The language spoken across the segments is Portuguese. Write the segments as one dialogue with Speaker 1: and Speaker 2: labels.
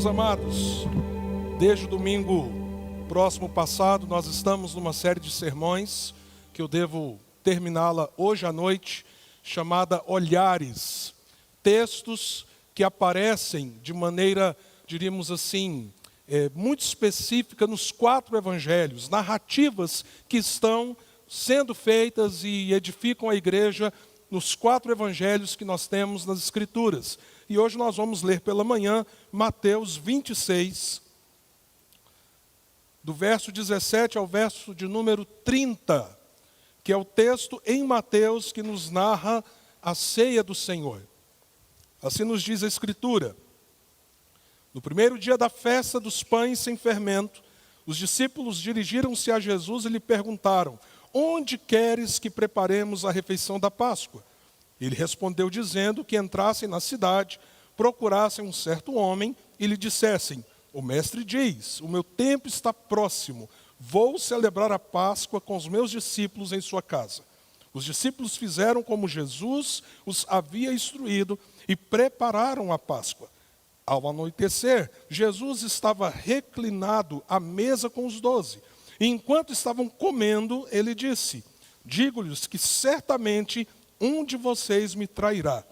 Speaker 1: Meus amados, desde o domingo próximo passado, nós estamos numa série de sermões, que eu devo terminá-la hoje à noite, chamada Olhares. Textos que aparecem de maneira, diríamos assim, muito específica nos 4 evangelhos, narrativas que estão sendo feitas e edificam a igreja nos 4 evangelhos que nós temos nas Escrituras. E hoje nós vamos ler pela manhã Mateus 26, do verso 17 ao verso de número 30, que é o texto em Mateus que nos narra a ceia do Senhor. Assim nos diz a Escritura: no primeiro dia da festa dos pães sem fermento, os discípulos dirigiram-se a Jesus e lhe perguntaram: onde queres que preparemos a refeição da Páscoa? Ele respondeu dizendo que entrassem na cidade, procurassem um certo homem e lhe dissessem: o mestre diz, o meu tempo está próximo, vou celebrar a Páscoa com os meus discípulos em sua casa. Os discípulos fizeram como Jesus os havia instruído e prepararam a Páscoa. Ao anoitecer, Jesus estava reclinado à mesa com os 12. E enquanto estavam comendo, ele disse: digo-lhes que certamente um de vocês me trairá.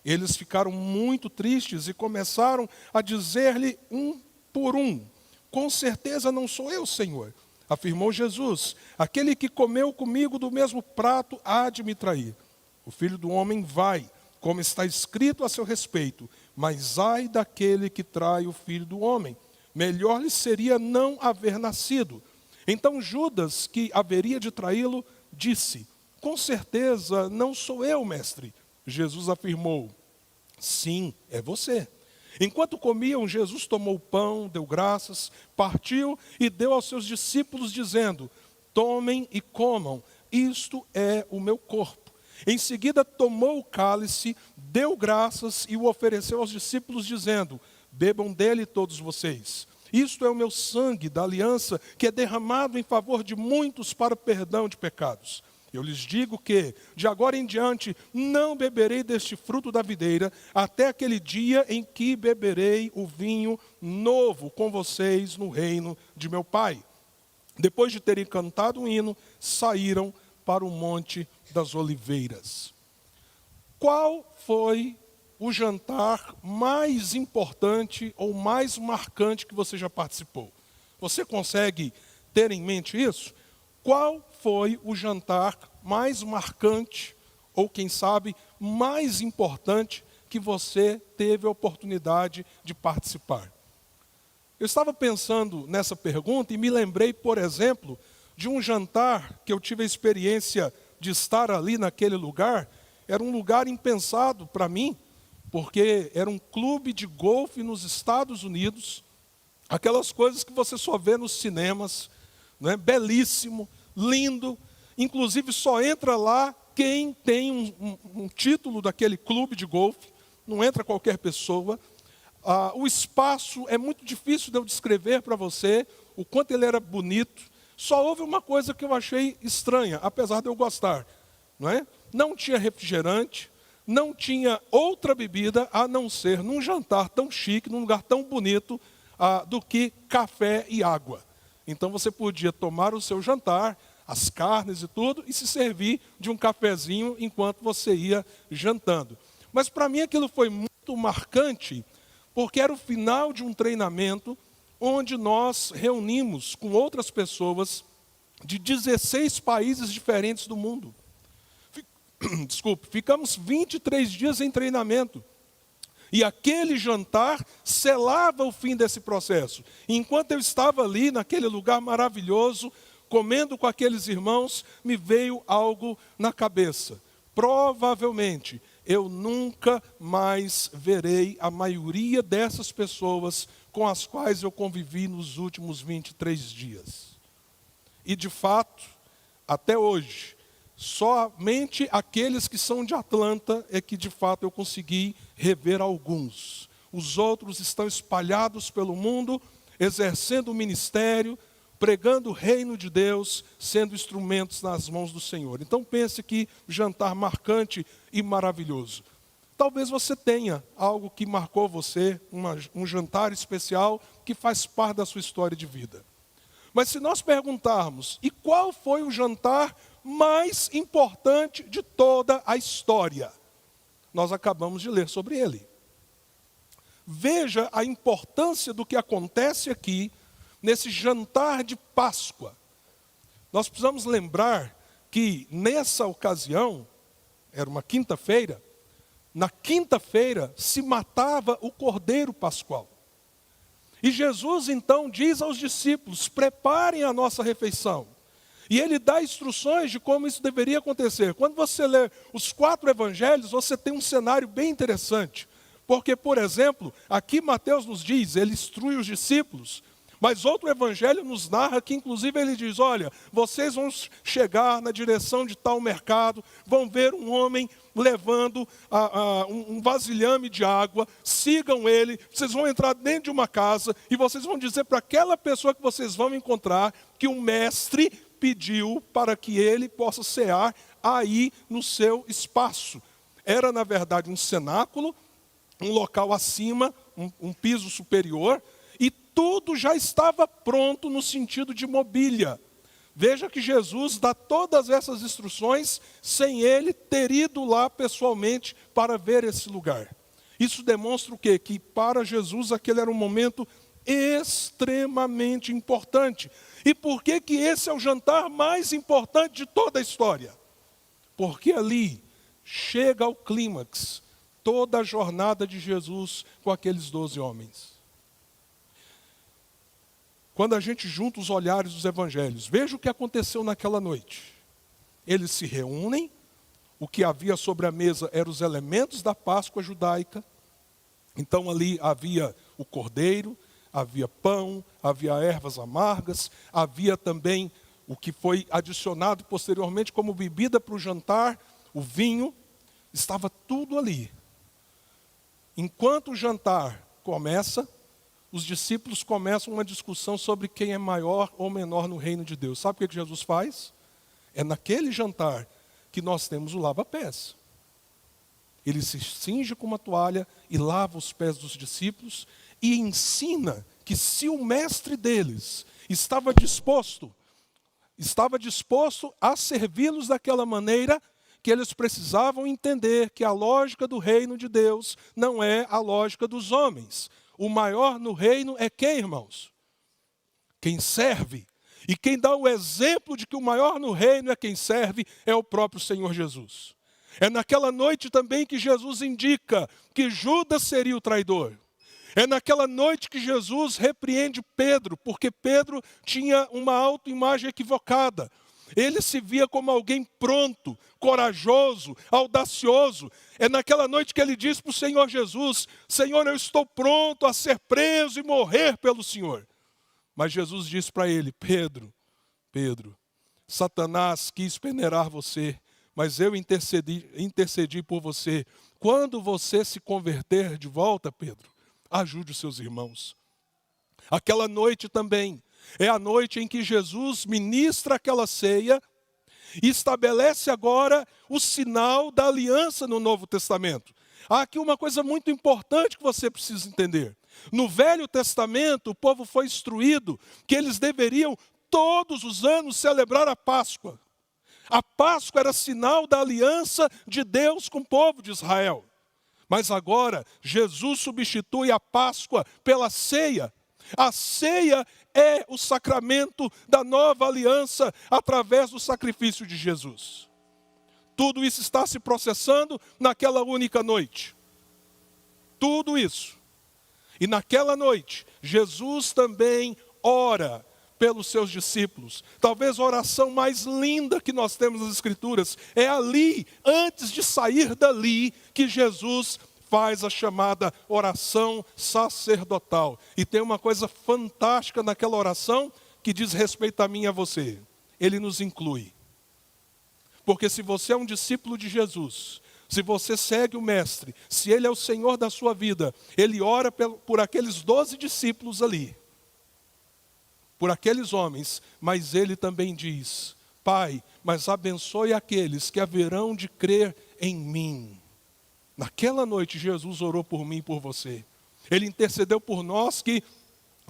Speaker 1: Eles ficaram muito tristes e começaram a dizer-lhe um por um: com certeza não sou eu, Senhor. Afirmou Jesus: aquele que comeu comigo do mesmo prato há de me trair. O Filho do Homem vai, como está escrito a seu respeito, mas ai daquele que trai o Filho do Homem. Melhor lhe seria não haver nascido. Então Judas, que haveria de traí-lo, disse: com certeza não sou eu, mestre. Jesus afirmou: sim, é você. Enquanto comiam, Jesus tomou o pão, deu graças, partiu e deu aos seus discípulos, dizendo: tomem e comam, isto é o meu corpo. Em seguida tomou o cálice, deu graças e o ofereceu aos discípulos, dizendo: bebam dele todos vocês. Isto é o meu sangue da aliança, que é derramado em favor de muitos para o perdão de pecados. Eu lhes digo que, de agora em diante, não beberei deste fruto da videira, até aquele dia em que beberei o vinho novo com vocês no reino de meu Pai. Depois de terem cantado um hino, saíram para o Monte das Oliveiras. Qual foi o jantar mais importante ou mais marcante que você já participou? Você consegue ter em mente isso? Qual foi o jantar mais marcante, ou quem sabe, mais importante que você teve a oportunidade de participar? Eu estava pensando nessa pergunta e me lembrei, por exemplo, de um jantar que eu tive a experiência de estar ali naquele lugar. Era um lugar impensado para mim, porque era um clube de golfe nos Estados Unidos, aquelas coisas que você só vê nos cinemas, né? Belíssimo, lindo, inclusive só entra lá quem tem um título daquele clube de golfe, não entra qualquer pessoa. O espaço é muito difícil de eu descrever para você, o quanto ele era bonito. Só houve uma coisa que eu achei estranha, apesar de eu gostar, não é? Não tinha refrigerante, não tinha outra bebida a não ser, num jantar tão chique, num lugar tão bonito, do que café e água. Então você podia tomar o seu jantar, as carnes e tudo, e se servir de um cafezinho enquanto você ia jantando. Mas para mim aquilo foi muito marcante, porque era o final de um treinamento onde nós reunimos com outras pessoas de 16 países diferentes do mundo. Desculpe, ficamos 23 dias em treinamento. E aquele jantar selava o fim desse processo. E enquanto eu estava ali, naquele lugar maravilhoso, comendo com aqueles irmãos, me veio algo na cabeça. Provavelmente, eu nunca mais verei a maioria dessas pessoas com as quais eu convivi nos últimos 23 dias. E de fato, até hoje, somente aqueles que são de Atlanta é que de fato eu consegui rever alguns. Os outros estão espalhados pelo mundo, exercendo o ministério, pregando o reino de Deus, sendo instrumentos nas mãos do Senhor. Então pense que jantar marcante e maravilhoso. talvez você tenha algo que marcou você, um jantar especial que faz parte da sua história de vida. Mas se nós perguntarmos, e qual foi o jantar mais importante de toda a história? Nós acabamos de ler sobre ele. Veja a importância do que acontece aqui, nesse jantar de Páscoa. Nós precisamos lembrar que nessa ocasião, era uma quinta-feira, na quinta-feira se matava o cordeiro pascual. E Jesus então diz aos discípulos, preparem a nossa refeição. E ele dá instruções de como isso deveria acontecer. Quando você lê os 4 evangelhos, você tem um cenário bem interessante. Porque, por exemplo, aqui Mateus nos diz, ele instrui os discípulos, mas outro evangelho nos narra que inclusive ele diz, olha, vocês vão chegar na direção de tal mercado, vão ver um homem levando um vasilhame de água, sigam ele, vocês vão entrar dentro de uma casa e vocês vão dizer para aquela pessoa que vocês vão encontrar que o mestre pediu para que ele possa cear aí no seu espaço. Era na verdade um cenáculo, um local acima, um piso superior, e tudo já estava pronto no sentido de mobília. Veja que Jesus dá todas essas instruções sem ele ter ido lá pessoalmente para ver esse lugar. Isso demonstra o quê? Que para Jesus aquele era um momento extremamente importante. E por que que esse é o jantar mais importante de toda a história? Porque ali chega ao clímax toda a jornada de Jesus com aqueles 12 homens. Quando a gente junta os olhares dos evangelhos, veja o que aconteceu naquela noite. Eles se reúnem, o que havia sobre a mesa eram os elementos da Páscoa judaica. Então ali havia o cordeiro, havia pão, havia ervas amargas, havia também o que foi adicionado posteriormente como bebida para o jantar, o vinho, estava tudo ali. Enquanto o jantar começa, os discípulos começam uma discussão sobre quem é maior ou menor no reino de Deus. Sabe o que Jesus faz? É naquele jantar que nós temos o lava-pés. Ele se cinge com uma toalha e lava os pés dos discípulos e ensina que se o mestre deles estava disposto a servi-los daquela maneira, que eles precisavam entender que a lógica do reino de Deus não é a lógica dos homens. O maior no reino é quem, irmãos? Quem serve. E quem dá o exemplo de que o maior no reino é quem serve, é o próprio Senhor Jesus. É naquela noite também que Jesus indica que Judas seria o traidor. É naquela noite que Jesus repreende Pedro, porque Pedro tinha uma autoimagem equivocada. Ele se via como alguém pronto, corajoso, audacioso. É naquela noite que ele diz para o Senhor Jesus, Senhor, eu estou pronto a ser preso e morrer pelo Senhor. Mas Jesus disse para ele, Pedro, Satanás quis peneirar você, mas eu intercedi por você. Quando você se converter de volta, Pedro, ajude os seus irmãos. Aquela noite também é a noite em que Jesus ministra aquela ceia e estabelece agora o sinal da aliança no Novo Testamento. Há aqui uma coisa muito importante que você precisa entender. No Velho Testamento, o povo foi instruído que eles deveriam todos os anos celebrar a Páscoa. A Páscoa era sinal da aliança de Deus com o povo de Israel. Mas agora, Jesus substitui a Páscoa pela ceia. A ceia é o sacramento da nova aliança através do sacrifício de Jesus. Tudo isso está se processando naquela única noite. Tudo isso. E naquela noite, Jesus também ora pelos seus discípulos. Talvez a oração mais linda que nós temos nas Escrituras. É ali, antes de sair dali, que Jesus faz a chamada oração sacerdotal. E tem uma coisa fantástica naquela oração que diz respeito a mim e a você. Ele nos inclui. Porque se você é um discípulo de Jesus, se você segue o Mestre, se Ele é o Senhor da sua vida, Ele ora por aqueles 12 discípulos ali, por aqueles homens, mas Ele também diz, Pai, mas abençoe aqueles que haverão de crer em mim. Naquela noite, Jesus orou por mim e por você. Ele intercedeu por nós que,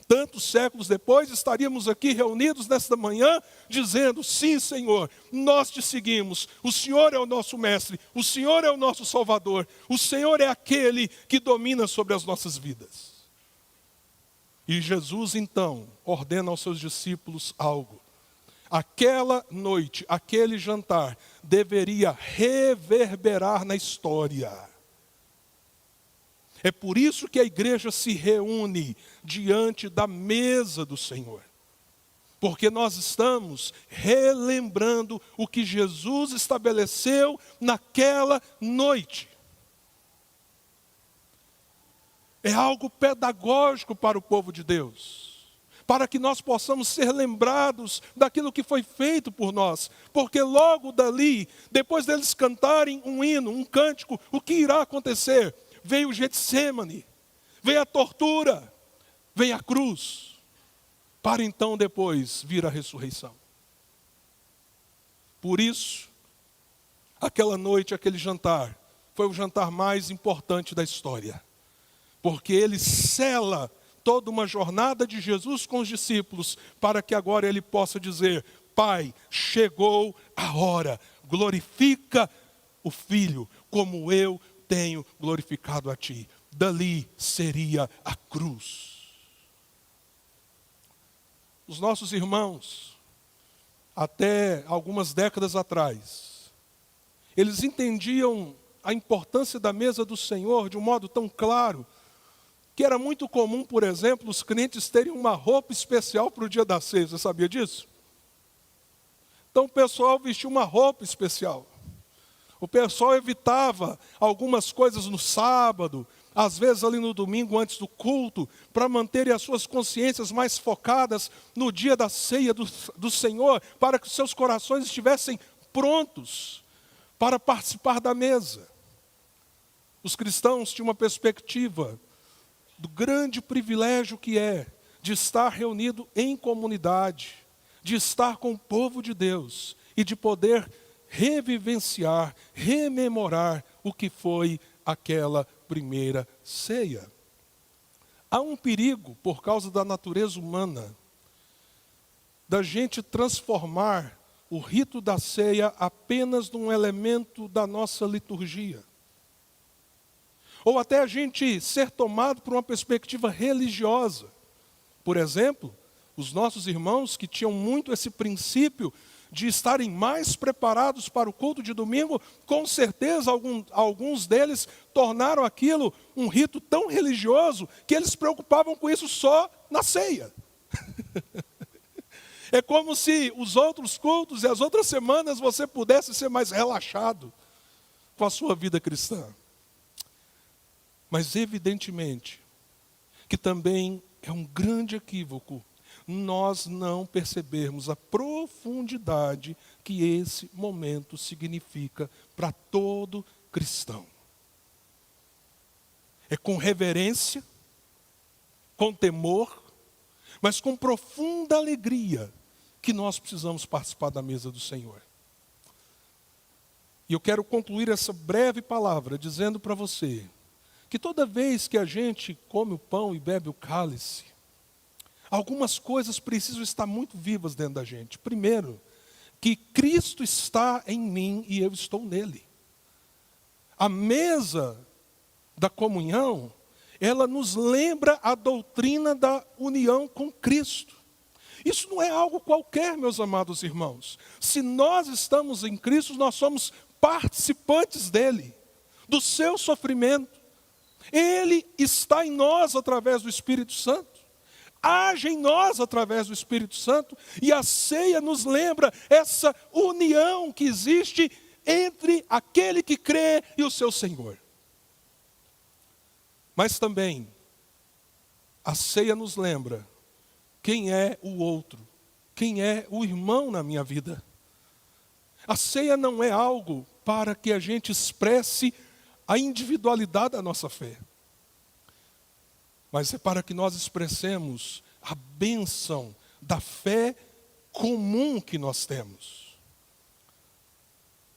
Speaker 1: tantos séculos depois, estaríamos aqui reunidos nesta manhã, dizendo: sim, Senhor, nós te seguimos. O Senhor é o nosso mestre, o Senhor é o nosso Salvador, o Senhor é aquele que domina sobre as nossas vidas. E Jesus, então, ordena aos seus discípulos algo. Aquela noite, aquele jantar, deveria reverberar na história. É por isso que a igreja se reúne diante da mesa do Senhor. Porque nós estamos relembrando o que Jesus estabeleceu naquela noite. É algo pedagógico para o povo de Deus, para que nós possamos ser lembrados daquilo que foi feito por nós. Porque logo dali, depois deles cantarem um hino, um cântico, o que irá acontecer? Veio o Getsêmani, veio a tortura, veio a cruz, para então depois vir a ressurreição. Por isso, aquela noite, aquele jantar, foi o jantar mais importante da história. Porque ele sela toda uma jornada de Jesus com os discípulos, para que agora ele possa dizer: Pai, chegou a hora, glorifica o Filho, como eu tenho glorificado a ti. Dali seria a cruz. Os nossos irmãos, até algumas décadas atrás, eles entendiam a importância da mesa do Senhor de um modo tão claro, que era muito comum, por exemplo, os crentes terem uma roupa especial para o dia da ceia. Você sabia disso? Então o pessoal vestia uma roupa especial. O pessoal evitava algumas coisas no sábado, às vezes ali no domingo antes do culto, para manterem as suas consciências mais focadas no dia da ceia do Senhor, para que os seus corações estivessem prontos para participar da mesa. Os cristãos tinham uma perspectiva do grande privilégio que é de estar reunido em comunidade, de estar com o povo de Deus e de poder revivenciar, rememorar o que foi aquela primeira ceia. Há um perigo, por causa da natureza humana, da gente transformar o rito da ceia apenas num elemento da nossa liturgia. Ou até a gente ser tomado por uma perspectiva religiosa. Por exemplo, os nossos irmãos que tinham muito esse princípio de estarem mais preparados para o culto de domingo, com certeza alguns deles tornaram aquilo um rito tão religioso que eles se preocupavam com isso só na ceia. É como se os outros cultos e as outras semanas você pudesse ser mais relaxado com a sua vida cristã. Mas evidentemente que também é um grande equívoco nós não percebermos a profundidade que esse momento significa para todo cristão. É com reverência, com temor, mas com profunda alegria que nós precisamos participar da mesa do Senhor. E eu quero concluir essa breve palavra dizendo para você que toda vez que a gente come o pão e bebe o cálice, algumas coisas precisam estar muito vivas dentro da gente. Primeiro, que Cristo está em mim e eu estou nele. A mesa da comunhão, ela nos lembra a doutrina da união com Cristo. Isso não é algo qualquer, meus amados irmãos. Se nós estamos em Cristo, nós somos participantes dele, do seu sofrimento. Ele está em nós através do Espírito Santo. Age em nós através do Espírito Santo. E a ceia nos lembra essa união que existe entre aquele que crê e o seu Senhor. Mas também, a ceia nos lembra quem é o outro, quem é o irmão na minha vida. A ceia não é algo para que a gente expresse a individualidade da nossa fé, mas é para que nós expressemos a bênção da fé comum que nós temos.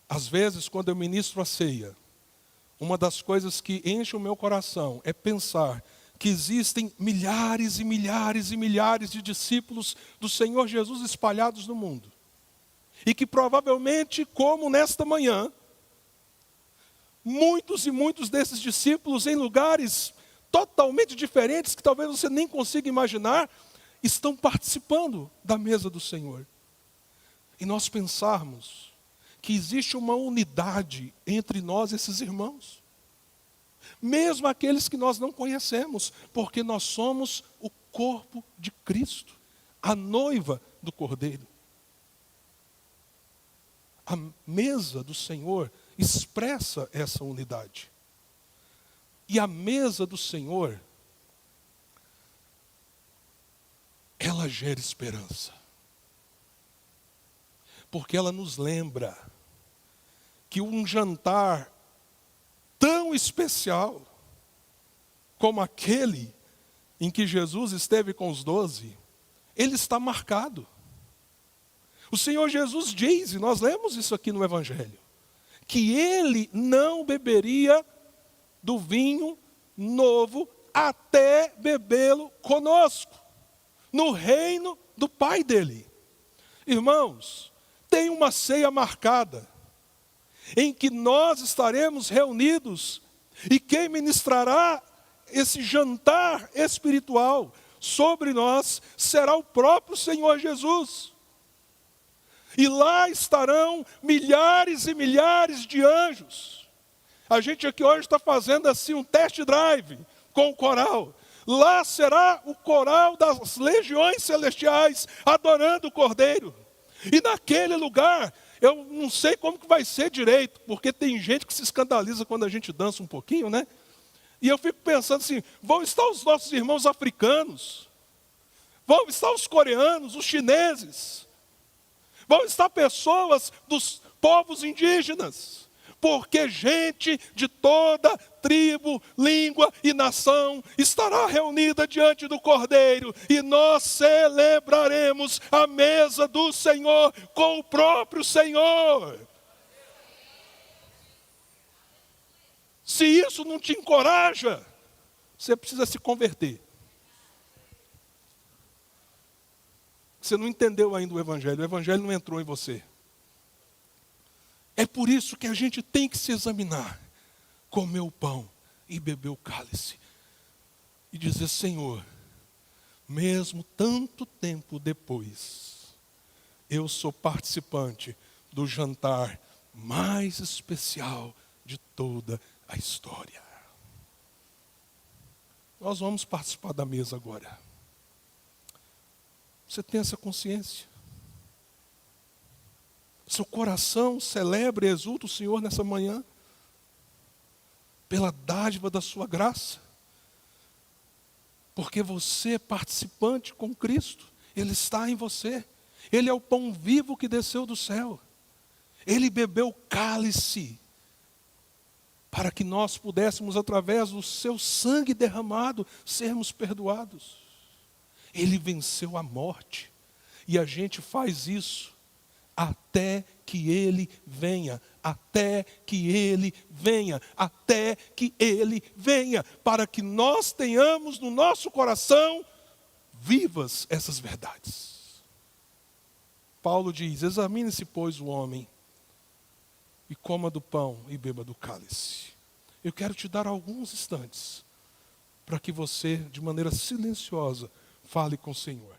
Speaker 1: Às vezes, quando eu ministro a ceia, uma das coisas que enche o meu coração é pensar que existem milhares e milhares e milhares de discípulos do Senhor Jesus espalhados no mundo. E que provavelmente, como nesta manhã, muitos e muitos desses discípulos em lugares totalmente diferentes, que talvez você nem consiga imaginar, estão participando da mesa do Senhor. E nós pensarmos que existe uma unidade entre nós, esses irmãos. Mesmo aqueles que nós não conhecemos, porque nós somos o corpo de Cristo, a noiva do Cordeiro. A mesa do Senhor expressa essa unidade. E a mesa do Senhor, ela gera esperança. Porque ela nos lembra que um jantar tão especial como aquele em que Jesus esteve com os 12, ele está marcado. O Senhor Jesus diz, e nós lemos isso aqui no Evangelho, que ele não beberia do vinho novo até bebê-lo conosco, no reino do Pai dele. Irmãos, tem uma ceia marcada, em que nós estaremos reunidos, e quem ministrará esse jantar espiritual sobre nós será o próprio Senhor Jesus. E lá estarão milhares e milhares de anjos. A gente aqui hoje está fazendo assim um test drive com o coral. Lá será o coral das legiões celestiais adorando o Cordeiro. E naquele lugar, eu não sei como que vai ser direito, porque tem gente que se escandaliza quando a gente dança um pouquinho, né? E eu fico pensando assim, vão estar os nossos irmãos africanos, vão estar os coreanos, os chineses, vão estar pessoas dos povos indígenas, porque gente de toda tribo, língua e nação estará reunida diante do Cordeiro, e nós celebraremos a mesa do Senhor com o próprio Senhor. Se isso não te encoraja, você precisa se converter. Você não entendeu ainda o Evangelho não entrou em você. É por isso que a gente tem que se examinar, comer o pão e beber o cálice. E dizer, Senhor, mesmo tanto tempo depois, eu sou participante do jantar mais especial de toda a história. Nós vamos participar da mesa agora. Você tem essa consciência? Seu coração celebra e exulta o Senhor nessa manhã, pela dádiva da sua graça, porque você é participante com Cristo, Ele está em você, Ele é o pão vivo que desceu do céu, Ele bebeu o cálice, para que nós pudéssemos, através do seu sangue derramado, sermos perdoados. Ele venceu a morte, e a gente faz isso até que Ele venha, até que Ele venha, até que Ele venha, para que nós tenhamos no nosso coração vivas essas verdades. Paulo diz, examine-se, pois, o homem, e coma do pão e beba do cálice. Eu quero te dar alguns instantes, para que você, de maneira silenciosa, fale com o Senhor.